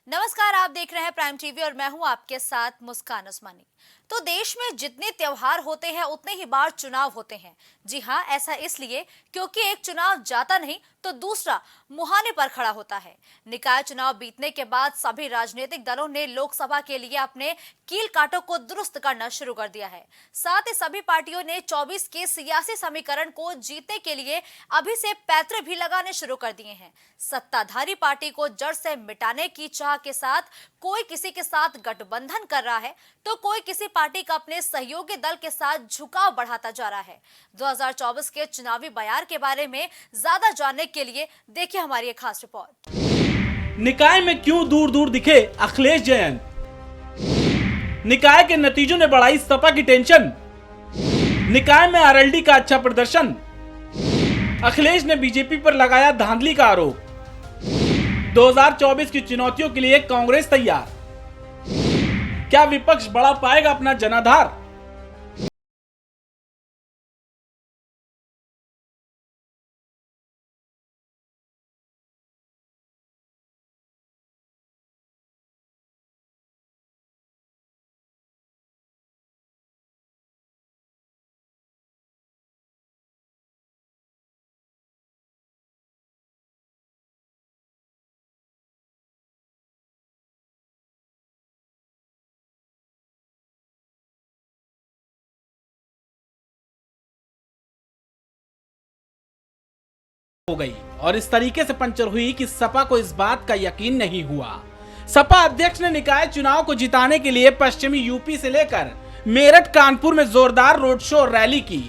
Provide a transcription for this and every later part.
नमस्कार, आप देख रहे हैं प्राइम टीवी और मैं हूं आपके साथ मुस्कान उस्मानी। तो देश में जितने त्योहार होते हैं उतने ही बार चुनाव होते हैं। जी हां, ऐसा इसलिए क्योंकि एक चुनाव जाता नहीं तो दूसरा मुहाने पर खड़ा होता है। निकाय चुनाव बीतने के बाद सभी राजनीतिक दलों ने लोकसभा के लिए अपने कील कांटों को दुरुस्त करना शुरू कर दिया है। साथ ही सभी पार्टियों ने 24 के सियासी समीकरण को जीतने के लिए अभी से पैतरे भी लगाने शुरू कर दिए हैं। सत्ताधारी पार्टी को जड़ से मिटाने की चाह के साथ कोई किसी के साथ गठबंधन कर रहा है तो कोई किसी पार्टी का अपने सहयोगी दल के साथ झुकाव बढ़ाता जा रहा है। 2024 के चुनावी बयार के बारे में ज्यादा जानने के लिए देखिए हमारी एक खास रिपोर्ट। निकाय में क्यों दूर दूर दिखे अखिलेश जयंत? निकाय के नतीजों ने बढ़ाई सपा की टेंशन। निकाय में आरएलडी का अच्छा प्रदर्शन। अखिलेश ने बीजेपी पर लगाया धांधली का आरोप। 2024 की चुनौतियों के लिए कांग्रेस तैयार। क्या विपक्ष बढ़ा पाएगा अपना जनाधार? हो गई और इस तरीके से पंचर हुई कि सपा को इस बात का यकीन नहीं हुआ। सपा अध्यक्ष ने निकाय चुनाव को जिताने के लिए पश्चिमी यूपी से लेकर मेरठ कानपुर में जोरदार रोड शो और रैली की,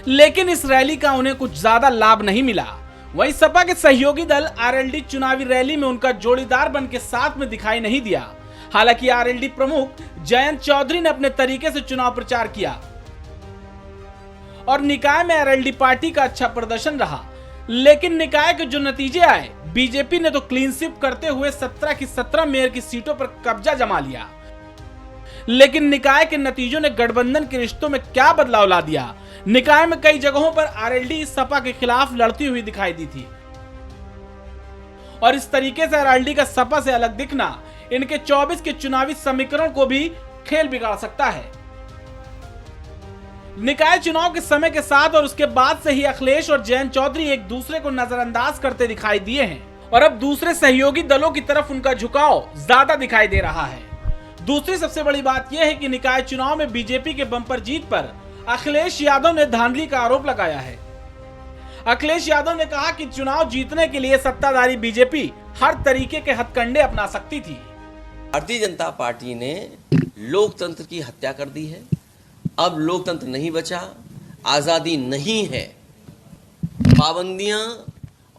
लेकिन इस रैली का उन्हें कुछ ज्यादा लाभ नहीं मिला। वहीं सपा के सहयोगी दल आरएलडी चुनावी रैली में उनका जोड़ीदार बन के साथ में दिखाई नहीं दिया। हालांकि आरएलडी प्रमुख जयंत चौधरी ने अपने तरीके से चुनाव प्रचार किया और निकाय में आरएलडी पार्टी का अच्छा प्रदर्शन रहा। लेकिन निकाय के जो नतीजे आए, बीजेपी ने तो क्लीन स्वीप करते हुए 17 की 17 मेयर की सीटों पर कब्जा जमा लिया। लेकिन निकाय के नतीजों ने गठबंधन के रिश्तों में क्या बदलाव ला दिया? निकाय में कई जगहों पर आरएलडी सपा के खिलाफ लड़ती हुई दिखाई दी थी और इस तरीके से आरएलडी का सपा से अलग दिखना इनके 24 के चुनावी समीकरण को भी खेल बिगाड़ सकता है। निकाय चुनाव के समय के साथ और उसके बाद से ही अखिलेश और जयंत चौधरी एक दूसरे को नजरअंदाज करते दिखाई दिए हैं और अब दूसरे सहयोगी दलों की तरफ उनका झुकाव ज्यादा दिखाई दे रहा है। दूसरी सबसे बड़ी बात यह है कि निकाय चुनाव में बीजेपी के बम्पर जीत पर अखिलेश यादव ने धांधली का आरोप लगाया है। अखिलेश यादव ने कहा कि चुनाव जीतने के लिए सत्ताधारी बीजेपी हर तरीके के हथकंडे अपना सकती थी। भारतीय जनता पार्टी ने लोकतंत्र की हत्या कर दी है। अब लोकतंत्र नहीं बचा, आज़ादी नहीं है, पाबंदियां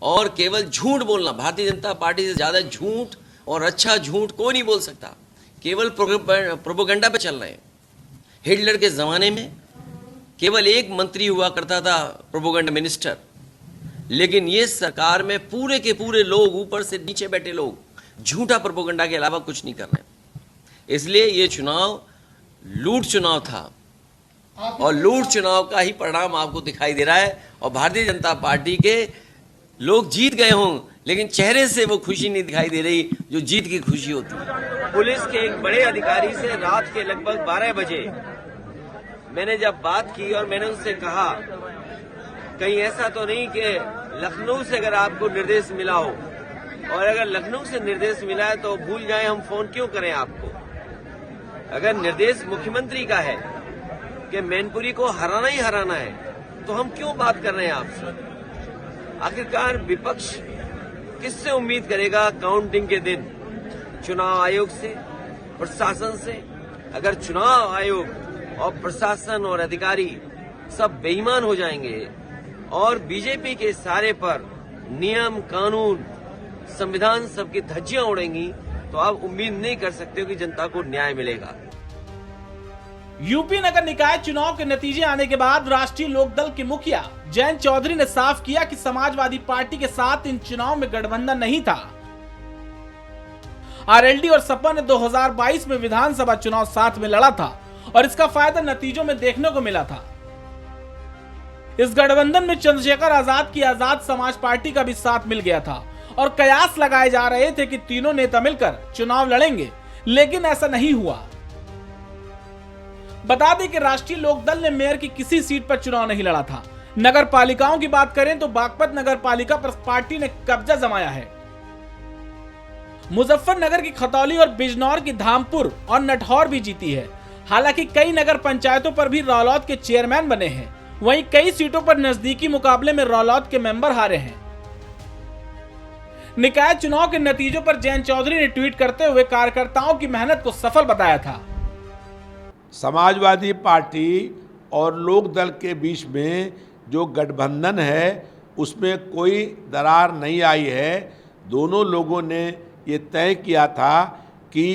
और केवल झूठ बोलना। भारतीय जनता पार्टी से ज़्यादा झूठ और अच्छा झूठ कोई नहीं बोल सकता। केवल प्रोपेगेंडा पे चल रहे हैं। हिटलर के ज़माने में केवल एक मंत्री हुआ करता था, प्रोपेगेंडा मिनिस्टर, लेकिन ये सरकार में पूरे के पूरे लोग, ऊपर से नीचे बैठे लोग, झूठा प्रोपेगेंडा के अलावा कुछ नहीं कर रहे। इसलिए ये चुनाव लूट चुनाव था और लूट चुनाव का ही परिणाम आपको दिखाई दे रहा है। और भारतीय जनता पार्टी के लोग जीत गए हों, लेकिन चेहरे से वो खुशी नहीं दिखाई दे रही जो जीत की खुशी होती है। पुलिस के एक बड़े अधिकारी से रात के लगभग 12 बजे मैंने जब बात की और मैंने उनसे कहा, कहीं ऐसा तो नहीं कि लखनऊ से अगर आपको निर्देश मिला हो, और अगर लखनऊ से निर्देश मिला है तो भूल जाए, हम फोन क्यों करें आपको? अगर निर्देश मुख्यमंत्री का है कि मैनपुरी को हराना ही हराना है, तो हम क्यों बात कर रहे हैं आपसे? आखिरकार विपक्ष किससे उम्मीद करेगा काउंटिंग के दिन? चुनाव आयोग से, प्रशासन से? अगर चुनाव आयोग और प्रशासन और अधिकारी सब बेईमान हो जाएंगे और बीजेपी के इशारे पर नियम, कानून, संविधान सबकी धज्जियां उड़ेंगी, तो आप उम्मीद नहीं कर सकते हो कि जनता को न्याय मिलेगा। यूपी नगर निकाय चुनाव के नतीजे आने के बाद राष्ट्रीय लोकदल के मुखिया जयंत चौधरी ने साफ किया कि समाजवादी पार्टी के साथ इन चुनाव में गठबंधन नहीं था। आरएलडी और सपा ने 2022 में विधानसभा चुनाव साथ में लड़ा था और इसका फायदा नतीजों में देखने को मिला था। इस गठबंधन में चंद्रशेखर आजाद की आजाद समाज पार्टी का भी साथ मिल गया था और कयास लगाए जा रहे थे कि तीनों नेता मिलकर चुनाव लड़ेंगे, लेकिन ऐसा नहीं हुआ। बता दें कि राष्ट्रीय लोकदल ने मेयर की किसी सीट पर चुनाव नहीं लड़ा था। नगर पालिकाओं की बात करें तो बागपत नगर पालिका पर पार्टी ने कब्जा जमाया है। मुजफ्फरनगर की खतौली और बिजनौर की धामपुर और नटहौर भी जीती है। हालांकि कई नगर पंचायतों पर भी रौलौद के चेयरमैन बने हैं। वहीं कई सीटों पर नजदीकी मुकाबले में रौलौद के मेंबर हारे हैं। निकाय चुनाव के नतीजों पर जयंत चौधरी ने ट्वीट करते हुए कार्यकर्ताओं की मेहनत को सफल बताया था। समाजवादी पार्टी और लोक दल के बीच में जो गठबंधन है उसमें कोई दरार नहीं आई है। दोनों लोगों ने ये तय किया था कि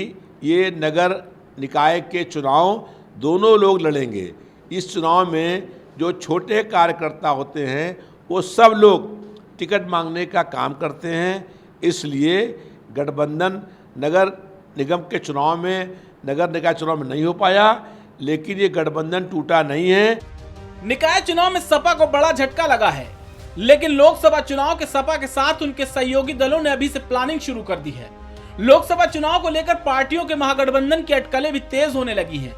ये नगर निकाय के चुनाव दोनों लोग लड़ेंगे। इस चुनाव में जो छोटे कार्यकर्ता होते हैं वो सब लोग टिकट मांगने का काम करते हैं, इसलिए गठबंधन नगर निगम के चुनाव में, नगर निकाय चुनाव में नहीं हो पाया, लेकिन ये गठबंधन टूटा नहीं है। निकाय चुनाव में सपा को बड़ा झटका लगा है, लेकिन लोकसभा चुनाव के सपा के साथ उनके सहयोगी दलों ने अभी से प्लानिंग शुरू कर दी है। लोकसभा चुनाव को लेकर पार्टियों के महागठबंधन की अटकलें भी तेज होने लगी हैं।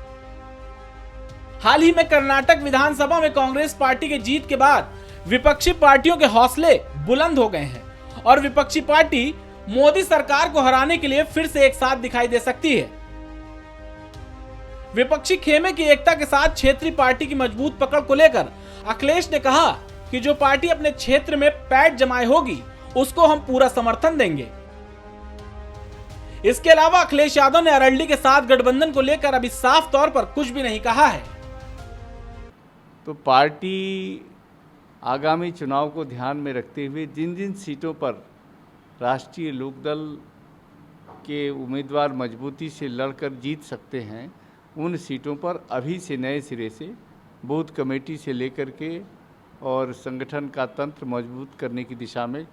हाल ही में कर्नाटक विधानसभा में कांग्रेस पार्टी के जीत के बाद विपक्षी पार्टियों के हौसले बुलंद हो गए हैं और विपक्षी पार्टी मोदी सरकार को हराने के लिए फिर से एक साथ दिखाई दे सकती है। विपक्षी खेमे की एकता के साथ क्षेत्रीय पार्टी की मजबूत पकड़ को लेकर अखिलेश ने कहा कि जो पार्टी अपने क्षेत्र में पैठ जमाए होगी उसको हम पूरा समर्थन देंगे। इसके अलावा अखिलेश यादव ने अरल्डी के साथ गठबंधन को लेकर अभी साफ तौर पर कुछ भी नहीं कहा है। तो पार्टी आगामी चुनाव को ध्यान में रखते हुए जिन जिन सीटों पर राष्ट्रीय लोकदल के उम्मीदवार मजबूती से लड़कर जीत सकते हैं, उन सीटों पर अभी से नए सिरे से बूथ कमेटी से लेकर के और संगठन का तंत्र मजबूत करने की दिशा में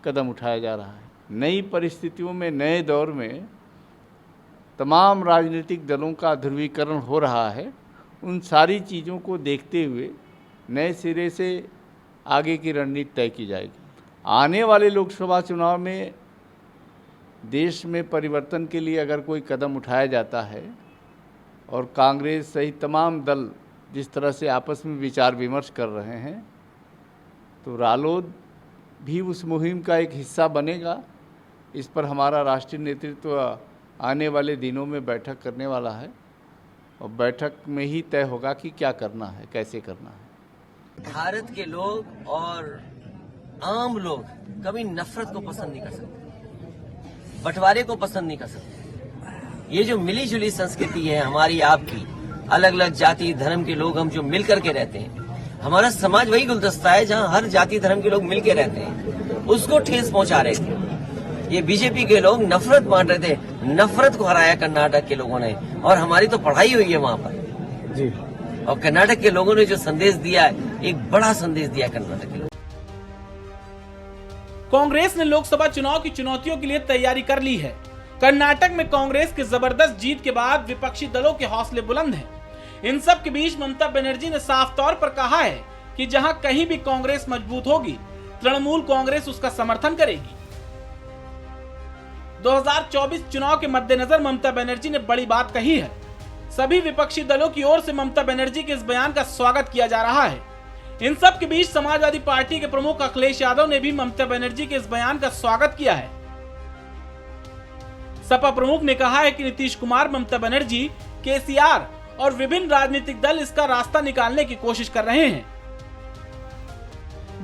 कदम उठाया जा रहा है। नई परिस्थितियों में, नए दौर में तमाम राजनीतिक दलों का ध्रुवीकरण हो रहा है। उन सारी चीज़ों को देखते हुए नए सिरे से आगे की रणनीति तय की जाएगी। आने वाले लोकसभा चुनाव में देश में परिवर्तन के लिए अगर कोई कदम उठाया जाता है और कांग्रेस सहित तमाम दल जिस तरह से आपस में विचार विमर्श कर रहे हैं, तो रालोद भी उस मुहिम का एक हिस्सा बनेगा। इस पर हमारा राष्ट्रीय नेतृत्व आने वाले दिनों में बैठक करने वाला है और बैठक में ही तय होगा कि क्या करना है, कैसे करना है। भारत के लोग और आम लोग कभी नफरत को पसंद नहीं कर सकते, बंटवारे को पसंद नहीं कर सकते। ये जो मिली जुली संस्कृति है हमारी आपकी, अलग अलग जाति धर्म के लोग हम जो मिल करके रहते हैं, हमारा समाज वही गुलदस्ता है जहाँ हर जाति धर्म के लोग मिल के रहते हैं, उसको ठेस पहुंचा रहे थे। ये बीजेपी के लोग नफरत बांट रहे थे, नफरत को हराया कर्नाटक के लोगों ने, और हमारी तो पढ़ाई हुई है वहाँ पर जी। और कर्नाटक के लोगों ने जो संदेश दिया है, एक बड़ा संदेश दिया कर्नाटक के लोग। कांग्रेस ने लोकसभा चुनाव की चुनौतियों के लिए तैयारी कर ली है। कर्नाटक में कांग्रेस की जबरदस्त जीत के बाद विपक्षी दलों के हौसले बुलंद हैं। इन सब के बीच ममता बनर्जी ने साफ तौर पर कहा है कि जहां कहीं भी कांग्रेस मजबूत होगी, तृणमूल कांग्रेस उसका समर्थन करेगी। 2024 चुनाव के मद्देनजर ममता बनर्जी ने बड़ी बात कही है। सभी विपक्षी दलों की ओर से ममता बनर्जी के इस बयान का स्वागत किया जा रहा है। इन सब के बीच समाजवादी पार्टी के प्रमुख अखिलेश यादव ने भी ममता बनर्जी के इस बयान का स्वागत किया है। सपा प्रमुख ने कहा है कि नीतीश कुमार, ममता बनर्जी, केसीआर और विभिन्न राजनीतिक दल इसका रास्ता निकालने की कोशिश कर रहे हैं।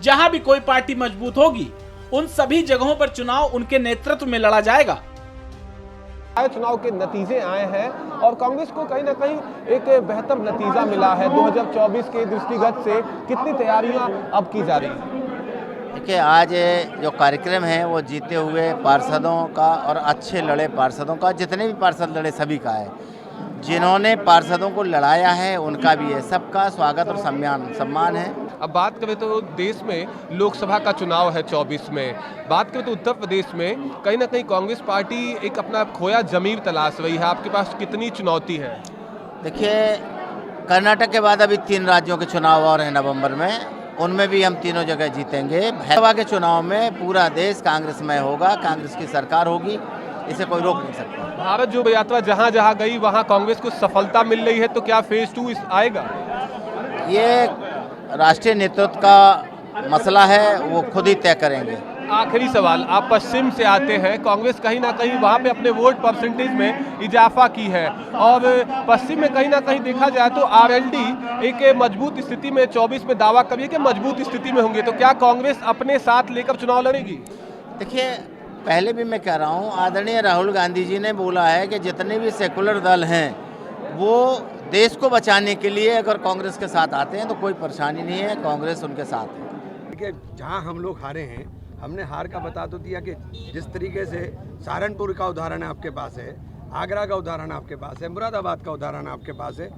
जहां भी कोई पार्टी मजबूत होगी, उन सभी जगहों पर चुनाव उनके नेतृत्व में लड़ा जाएगा। चुनाव के नतीजे आए हैं और कांग्रेस को कहीं ना कहीं एक बेहतर नतीजा मिला है। 2024 के दृष्टिगत से कितनी तैयारियां अब की जा रही हैं? देखिए, आज जो कार्यक्रम है वो जीते हुए पार्षदों का और अच्छे लड़े पार्षदों का, जितने भी पार्षद लड़े सभी का है। जिन्होंने पार्षदों को लड़ाया है उनका भी है, सबका स्वागत और सम्मान है। अब बात करें तो देश में लोकसभा का चुनाव है 24 में। बात करें तो उत्तर प्रदेश में कहीं ना कहीं कांग्रेस पार्टी एक अपना खोया जमीर तलाश रही है। आपके पास कितनी चुनौती है? देखिए, कर्नाटक के बाद अभी 3 राज्यों के चुनाव और हैं नवंबर में, उनमें भी हम तीनों जगह जीतेंगे। लोकसभा के चुनाव में पूरा देश कांग्रेसमय होगा, कांग्रेस की सरकार होगी, इसे कोई रोक नहीं सकता। भारत जोड़ो यात्रा जहां जहां गई वहां कांग्रेस को सफलता मिल रही है, तो क्या फेज 2 आएगा? ये राष्ट्रीय नेतृत्व का मसला है, वो खुद ही तय करेंगे। आखिरी सवाल, आप पश्चिम से आते हैं, कांग्रेस कहीं ना कहीं वहां पे अपने वोट परसेंटेज में इजाफा की है और पश्चिम में कहीं ना कहीं देखा जाए तो आरएलडी एक मजबूत स्थिति में 24 में दावा करिए कि मजबूत स्थिति में होंगे, तो क्या कांग्रेस अपने साथ लेकर चुनाव लड़ेगी? देखिए, पहले भी मैं कह रहा हूँ, आदरणीय राहुल गांधी जी ने बोला है कि जितने भी सेकुलर दल हैं वो देश को बचाने के लिए अगर कांग्रेस के साथ आते हैं तो कोई परेशानी नहीं है, कांग्रेस उनके साथ है। देखिए, जहाँ हम लोग हारे हैं, हमने हार का बता तो दिया कि जिस तरीके से सहारनपुर का उदाहरण आपके पास है, आगरा का उदाहरण आपके पास है, मुरादाबाद का उदाहरण आपके पास है,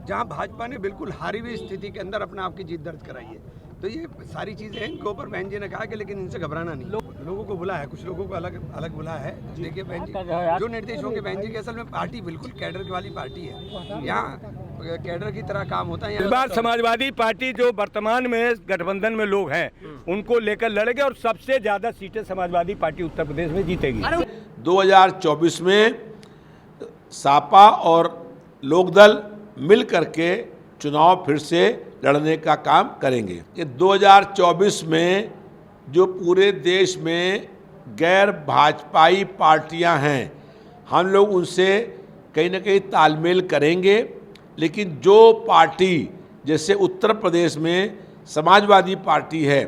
जहाँ भाजपा ने बिल्कुल हारी हुई स्थिति के अंदर अपने आप की जीत दर्ज कराई है। तो ये सारी चीज़ें हैं इनके ऊपर बहन जी ने कहा कि लेकिन इनसे घबराना नहीं। लोगों को बुला है, कुछ लोगों को अलग अलग बुला है। देखिए बहन जी, जो निर्देश होंगे बहन जी की, असल में पार्टी बिल्कुल कैडर वाली पार्टी है, यहाँ कैडर की तरह काम होता है। इस बार समाजवादी पार्टी जो वर्तमान में गठबंधन में लोग हैं उनको लेकर लड़ेंगे और सबसे ज्यादा सीटें समाजवादी पार्टी उत्तर प्रदेश में जीतेगी। 2024 में सपा और लोकदल मिल करके चुनाव फिर से लड़ने का काम करेंगे। ये 2024 में जो पूरे देश में गैर भाजपाई पार्टियां हैं, हम लोग उनसे कहीं ना कहीं तालमेल करेंगे, लेकिन जो पार्टी जैसे उत्तर प्रदेश में समाजवादी पार्टी है,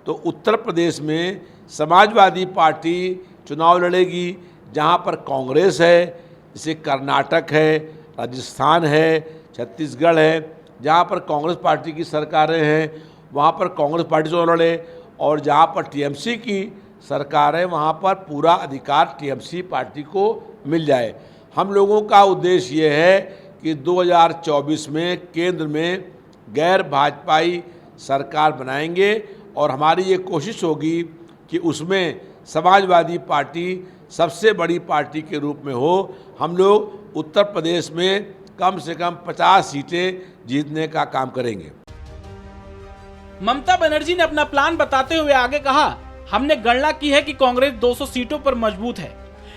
तो उत्तर प्रदेश में समाजवादी पार्टी चुनाव लड़ेगी। जहां पर कांग्रेस है, जैसे कर्नाटक है, राजस्थान है, छत्तीसगढ़ है, जहां पर कांग्रेस पार्टी की सरकारें हैं वहां पर कांग्रेस पार्टी चुनाव लड़े, और जहां पर टीएमसी की सरकार है वहां पर पूरा अधिकार टीएमसी पार्टी को मिल जाए। हम लोगों का उद्देश्य ये है कि 2024 में केंद्र में गैर भाजपाई सरकार बनाएंगे और हमारी ये कोशिश होगी कि उसमें समाजवादी पार्टी सबसे बड़ी पार्टी के रूप में हो। हम लोग उत्तर प्रदेश में कम से कम 50 सीटें जीतने का काम करेंगे। ममता बनर्जी ने अपना प्लान बताते हुए आगे कहा, हमने गणना की है कि कांग्रेस 200 सीटों पर मजबूत है।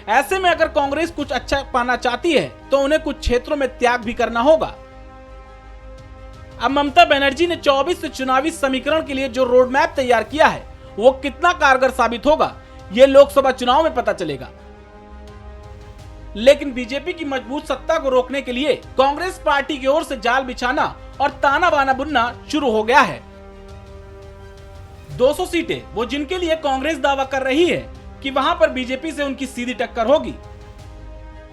ऐसे में अगर कांग्रेस कुछ अच्छा पाना चाहती है तो उन्हें कुछ क्षेत्रों में त्याग भी करना होगा। अब ममता बनर्जी ने 24 से चुनावी समीकरण के लिए जो रोड मैप तैयार किया है वो कितना कारगर साबित होगा, ये लोकसभा चुनाव में पता चलेगा। लेकिन बीजेपी की मजबूत सत्ता को रोकने के लिए कांग्रेस पार्टी की ओर से जाल बिछाना और ताना बाना बुनना शुरू हो गया है। 200 सीटें वो जिनके लिए कांग्रेस दावा कर रही है कि वहां पर बीजेपी से उनकी सीधी टक्कर होगी।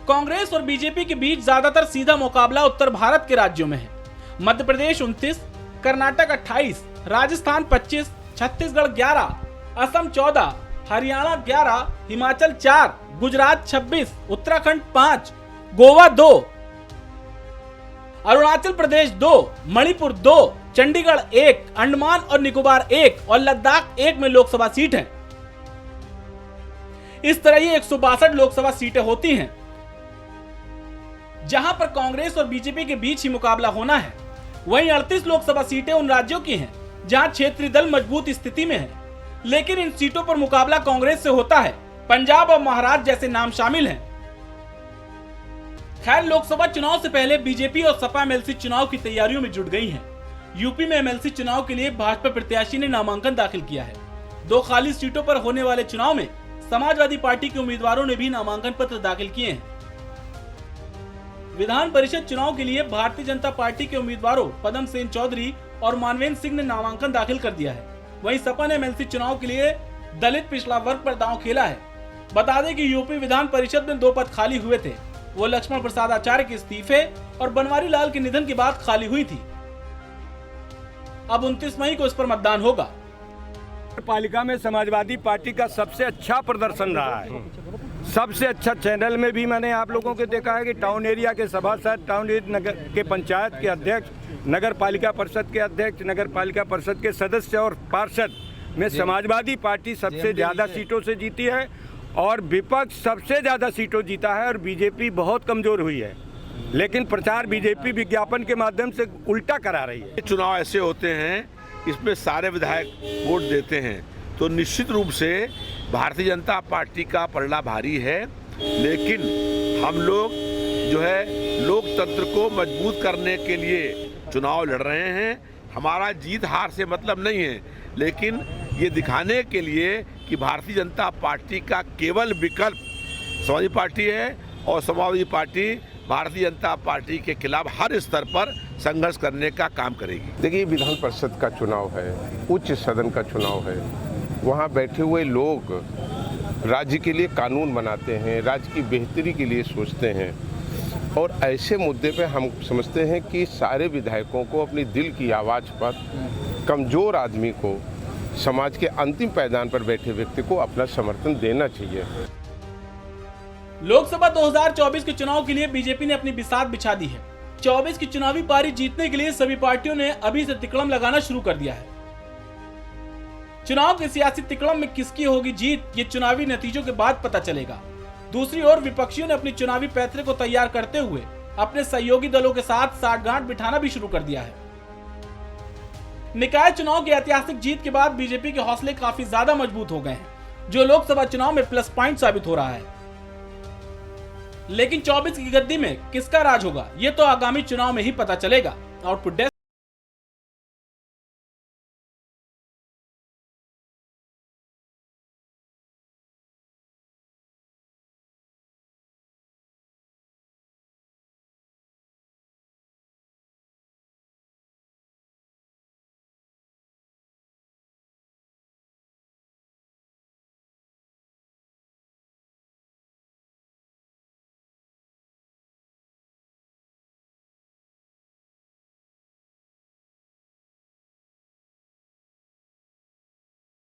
कांग्रेस और बीजेपी के बीच ज्यादातर सीधा मुकाबला उत्तर भारत के राज्यों में है। मध्य प्रदेश 29, कर्नाटक 28, राजस्थान 25, छत्तीसगढ़ 11, असम 14, हरियाणा 11, हिमाचल 4, गुजरात 26, उत्तराखंड 5, गोवा 2, अरुणाचल प्रदेश 2, मणिपुर 2, चंडीगढ़ 1, अंडमान और निकोबार 1 और लद्दाख 1 में लोकसभा सीट है। इस तरह ये 162 लोकसभा सीटें होती हैं, जहां पर कांग्रेस और बीजेपी के बीच ही मुकाबला होना है। वहीं 38 लोकसभा सीटें उन राज्यों की हैं जहां क्षेत्रीय दल मजबूत स्थिति में है, लेकिन इन सीटों पर मुकाबला कांग्रेस से होता है। पंजाब और महाराष्ट्र जैसे नाम शामिल हैं। खैर, लोकसभा चुनाव से पहले बीजेपी और सपा एमएलसी चुनाव की तैयारियों में जुट गई हैं। यूपी में एमएलसी चुनाव के लिए भाजपा प्रत्याशी ने नामांकन दाखिल किया है। 2 खाली सीटों पर होने वाले चुनाव में समाजवादी पार्टी के उम्मीदवारों ने भी नामांकन पत्र दाखिल किए हैं। विधान परिषद चुनाव के लिए भारतीय जनता पार्टी के उम्मीदवारों पदम सेन चौधरी और मानवेंद्र सिंह ने नामांकन दाखिल कर दिया है। वहीं सपा ने एमएलसी चुनाव के लिए दलित पिछड़ा वर्ग पर दांव खेला है। बता दें कि यूपी विधान परिषद में 2 पद खाली हुए थे। वो लक्ष्मण प्रसाद आचार्य के इस्तीफे और बनवारी लाल के निधन के बाद खाली हुई थी। अब 29 मई को इस पर मतदान होगा। पालिका में समाजवादी पार्टी का सबसे अच्छा प्रदर्शन रहा है। सबसे अच्छा चैनल में भी मैंने आप लोगों को देखा है कि टाउन एरिया के सभासद, टाउन नगर के पंचायत के अध्यक्ष, नगर पालिका परिषद के अध्यक्ष, नगर पालिका परिषद के सदस्य और पार्षद में समाजवादी पार्टी सबसे ज़्यादा सीटों से जीती है और विपक्ष सबसे ज़्यादा सीटों जीता है और बीजेपी बहुत कमज़ोर हुई है। लेकिन प्रचार बीजेपी विज्ञापन के माध्यम से उल्टा करा रही है। चुनाव ऐसे होते हैं इसमें सारे विधायक वोट देते हैं, तो निश्चित रूप से भारतीय जनता पार्टी का पलड़ा भारी है। लेकिन हम लोग जो है लोकतंत्र को मजबूत करने के लिए चुनाव लड़ रहे हैं। हमारा जीत हार से मतलब नहीं है, लेकिन ये दिखाने के लिए कि भारतीय जनता पार्टी का केवल विकल्प समाजवादी पार्टी है और समाजवादी पार्टी भारतीय जनता पार्टी के खिलाफ हर स्तर पर संघर्ष करने का काम करेगी। देखिए, विधान परिषद का चुनाव है, उच्च सदन का चुनाव है। वहाँ बैठे हुए लोग राज्य के लिए कानून बनाते हैं, राज्य की बेहतरी के लिए सोचते हैं, और ऐसे मुद्दे पे हम समझते हैं कि सारे विधायकों को अपनी दिल की आवाज़ पर कमज़ोर आदमी को, समाज के अंतिम पायदान पर बैठे व्यक्ति को अपना समर्थन देना चाहिए। लोकसभा 2024 के चुनाव के लिए बीजेपी ने अपनी बिसात बिछा दी है। 24 की चुनावी पारी जीतने के लिए सभी पार्टियों ने अभी से तिकड़म लगाना शुरू कर दिया है। चुनाव के सियासी तिकड़म में किसकी होगी जीत, ये चुनावी नतीजों के बाद पता चलेगा। दूसरी ओर विपक्षियों ने अपनी चुनावी पैतरे को तैयार करते हुए अपने सहयोगी दलों के साथ साठगांठ बिठाना भी शुरू कर दिया है। निकाय चुनाव की ऐतिहासिक जीत के बाद बीजेपी के हौसले काफी ज्यादा मजबूत हो गए हैं, जो लोकसभा चुनाव में प्लस पॉइंट साबित हो रहा है। लेकिन 24 की गद्दी में किसका राज होगा, ये तो आगामी चुनाव में ही पता चलेगा। Output desk.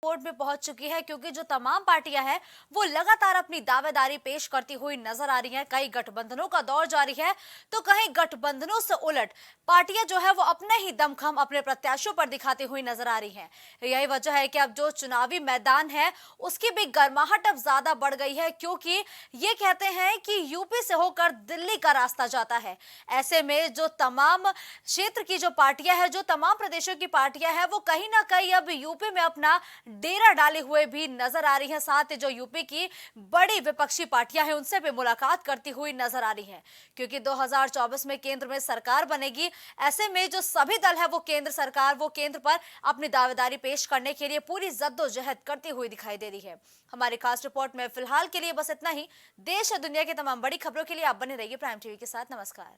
कोर्ट में पहुंच चुकी है, क्योंकि जो तमाम पार्टियां हैं वो लगातार अपनी दावेदारी पेश करती हुई नजर आ रही हैं। कई गठबंधनों का दौर जारी है, तो कहीं गठबंधनों से उलट पार्टियां जो है वो अपने ही दमखम अपने प्रत्याशियों पर दिखाती हुई नजर आ रही हैं। यही वजह है कि अब जो चुनावी मैदान है उसकी भी गर्माहट अब ज्यादा बढ़ गई है, क्योंकि ये कहते हैं कि यूपी से होकर दिल्ली का रास्ता जाता है। ऐसे में जो तमाम क्षेत्र की जो पार्टियां हैं, जो तमाम प्रदेशों की पार्टियां हैं, वो कहीं ना कहीं अब यूपी में अपना डेरा डाले हुए भी नजर आ रही हैं। साथ ही जो यूपी की बड़ी विपक्षी पार्टियां हैं उनसे भी मुलाकात करती हुई नजर आ रही हैं, क्योंकि 2024 में केंद्र में सरकार बनेगी। ऐसे में जो सभी दल है वो केंद्र सरकार, वो केंद्र पर अपनी दावेदारी पेश करने के लिए पूरी जद्दोजहद करती हुई दिखाई दे रही है। हमारी खास रिपोर्ट में फिलहाल के लिए बस इतना ही। देश और दुनिया की तमाम बड़ी खबरों के लिए आप बने रहिए प्राइम टीवी के साथ। नमस्कार।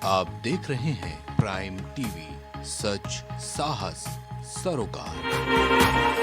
आप देख रहे हैं प्राइम टीवी, सच साहस सरोकार।